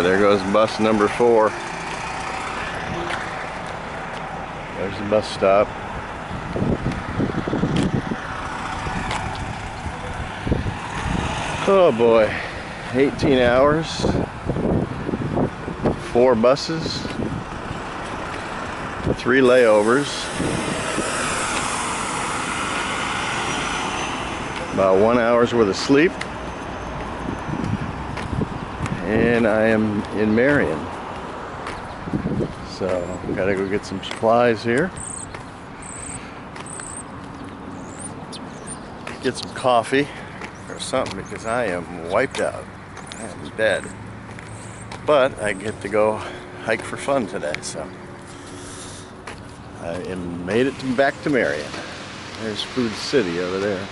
there goes bus number 4. There's the bus stop. Oh boy, 18 hours, 4 buses, 3 layovers, about 1 hour's worth of sleep, and I am in Marion. So, gotta go get some supplies here. Get some coffee or something because I am wiped out. I am dead. But I get to go hike for fun today, so I made it back to Marion. There's Food City over there.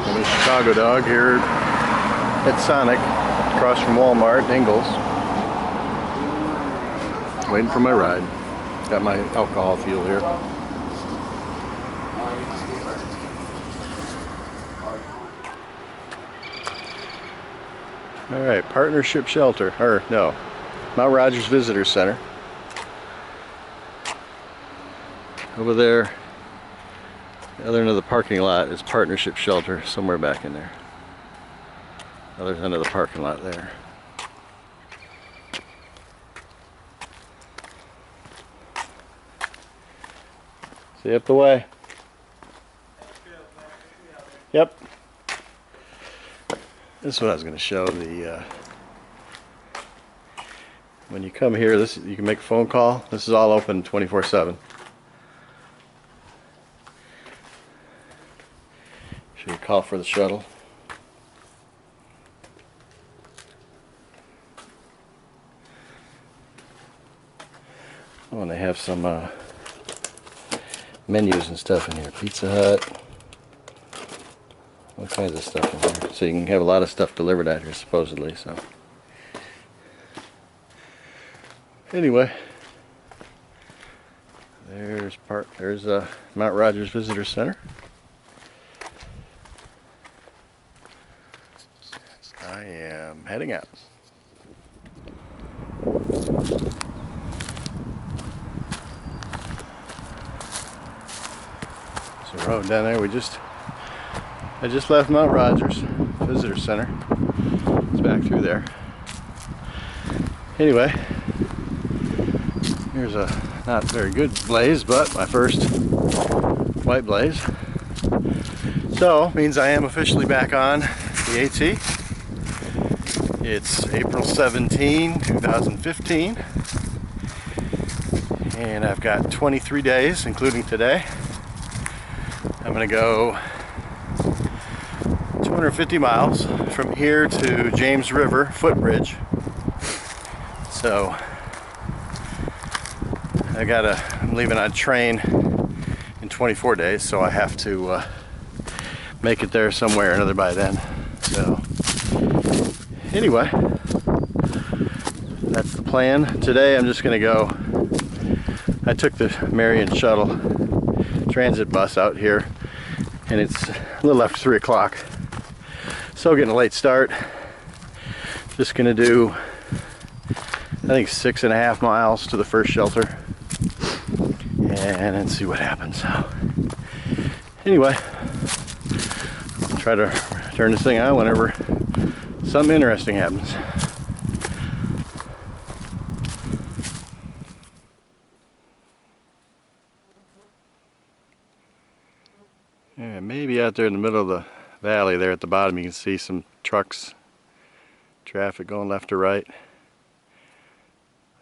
I'm a Chicago dog here at Sonic, across from Walmart, Ingalls. Waiting for my ride. Got my alcohol fuel here. Alright, Partnership Shelter, or no, Mount Rogers Visitor Center. Over there, the other end of the parking lot is Partnership Shelter, somewhere back in there. Other end of the parking lot there. See you up the way. Yep. This is what I was going to show. When you come here, you can make a phone call. This is all open 24/7. Should we call for the shuttle? Oh, and they have some menus and stuff in here. Pizza Hut. All kinds of stuff in here. So you can have a lot of stuff delivered out here, supposedly. So anyway, there's Mount Rogers Visitor Center. I am heading out. There's a road down there. I just left Mount Rogers Visitor Center. It's back through there. Anyway, here's a not very good blaze, but my first white blaze. So, means I am officially back on the AT. It's April 17, 2015. And I've got 23 days, including today. I'm going to go 250 miles from here to James River footbridge. So I'm leaving on train in 24 days, so I have to make it there somewhere or another by then. So anyway, that's the plan. Today I'm just going to go. I took the Marion Shuttle transit bus out here, and it's a little after 3 o'clock. So getting a late start. Just gonna do, I think, 6.5 miles to the first shelter, and then see what happens. So anyway, I'll try to turn this thing on whenever something interesting happens. Yeah, maybe out there in the middle of the valley there at the bottom you can see some trucks, traffic going left to right.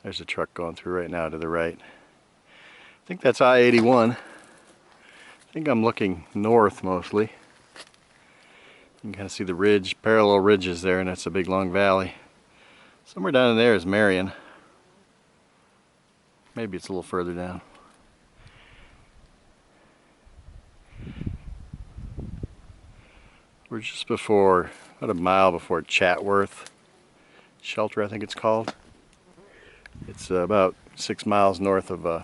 There's a truck going through right now to the right. I think that's I-81. I think I'm looking north mostly. You can kind of see the ridge, parallel ridges there, and that's a big long valley. Somewhere down in there is Marion. Maybe it's a little further down. We're just before, about a mile before Chatworth Shelter, I think it's called. It's about 6 miles north of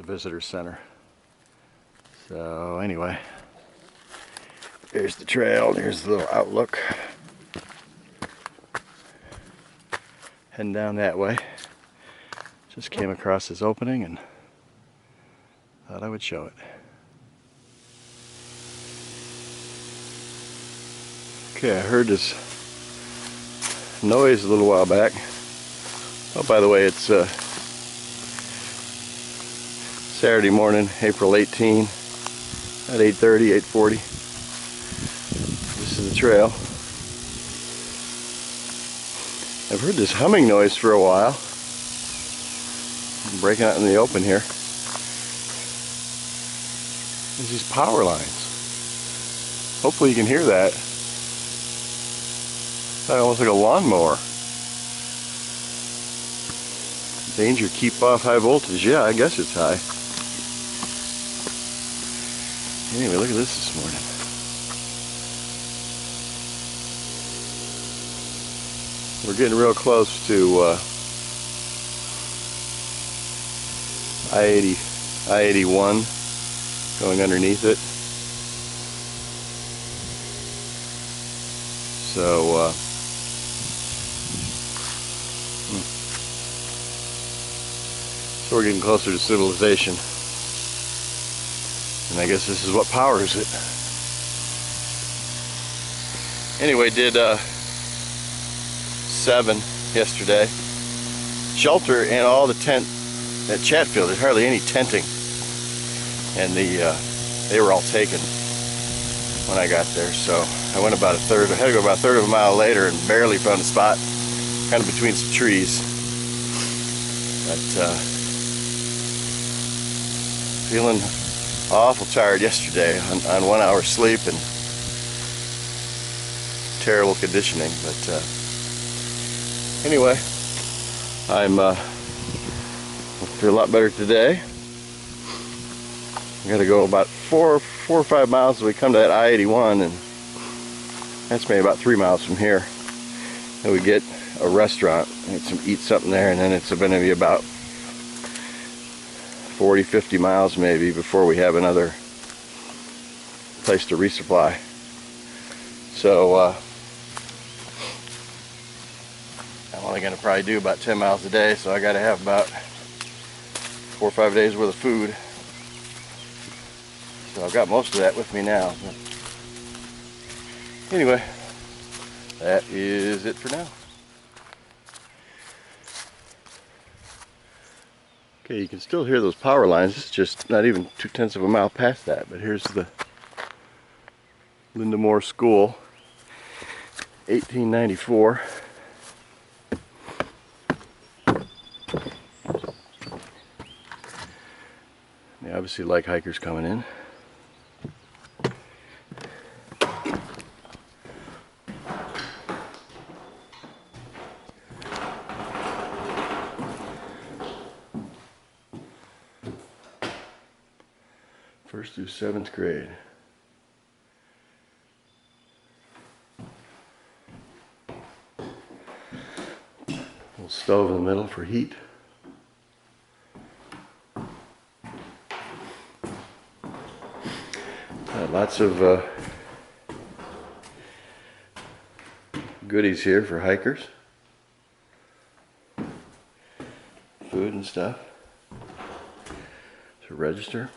visitor center. So anyway, here's the trail, here's the little outlook. Heading down that way. Just came across this opening and thought I would show it. Okay, I heard this noise a little while back. Oh, by the way, it's Saturday morning, April 18, at 8:30, 8:40. This is the trail. I've heard this humming noise for a while. I'm breaking out in the open here. There's these power lines. Hopefully you can hear that. It's almost like a lawnmower. Danger, keep off high voltage. Yeah, I guess it's high. Anyway, look at this morning. We're getting real close to I-81 going underneath it. So so we're getting closer to civilization. And I guess this is what powers it. Anyway, did 7 yesterday. Shelter and all the tent at Chatfield. There's hardly any tenting. And they were all taken when I got there. So I went about a third. I had to go about a third of a mile later and barely found a spot kind of between some trees. But feeling awful tired yesterday on 1 hour sleep and terrible conditioning. But anyway, I'm feel a lot better today. I got to go about 4 or 5 miles till we come to that I-81, and that's maybe about 3 miles from here. And we get a restaurant and eat something there, and then it's going to be about 40-50 miles maybe before we have another place to resupply. So I'm only going to probably do about 10 miles a day, so I got to have about 4 or 5 days worth of food. So I've got most of that with me now. But anyway, that is it for now. Okay, you can still hear those power lines. It's just not even 2/10 of a mile past that. But here's the Linda Moore School, 1894. They obviously like hikers coming in. First through 7th grade. Little stove in the middle for heat. Lots of goodies here for hikers. Food and stuff. To register.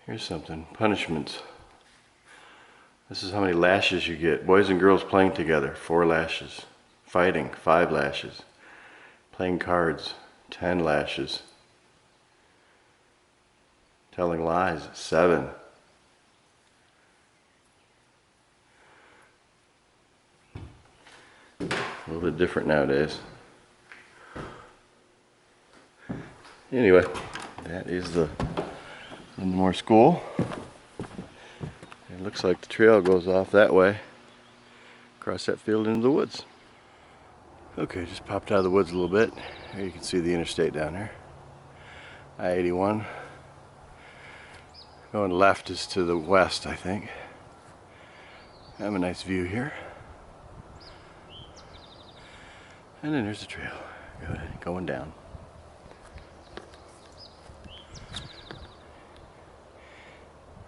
Here's something. Punishments. This is how many lashes you get. Boys and girls playing together, 4 lashes. Fighting, 5 lashes. Playing cards, 10 lashes. Telling lies, 7. A little bit different nowadays. Anyway, that is the Linda Moore School. It looks like the trail goes off that way, across that field into the woods. Okay, just popped out of the woods a little bit. Here you can see the interstate down there. I-81. Going left is to the west, I think. I have a nice view here. And then there's the trail going down.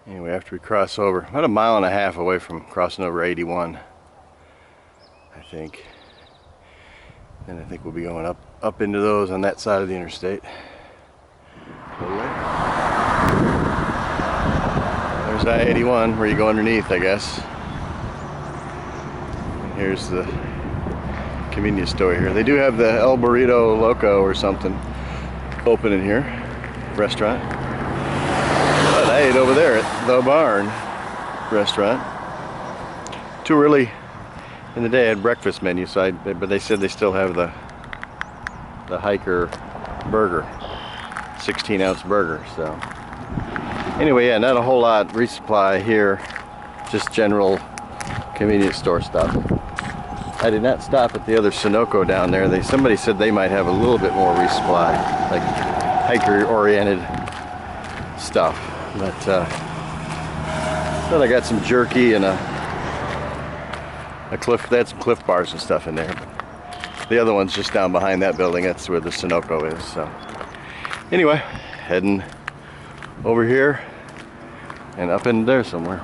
Anyway, after we cross over, about a mile and a half away from crossing over 81, I think. And I think we'll be going up into those on that side of the interstate. There's I-81 where you go underneath, I guess. And here's the convenience store here. They do have the El Burrito Loco or something open in here, restaurant. But I ate over there at the Barn restaurant. Too early in the day I had breakfast menu, so but they said they still have the hiker burger, 16-ounce burger. So anyway, yeah, not a whole lot resupply here, just general convenience store stuff. I did not stop at the other Sunoco down there. Somebody said they might have a little bit more resupply, like hiker-oriented stuff. But thought I got some jerky and they had some Cliff Bars and stuff in there. But the other one's just down behind that building. That's where the Sunoco is. So anyway, heading over here and up in there somewhere.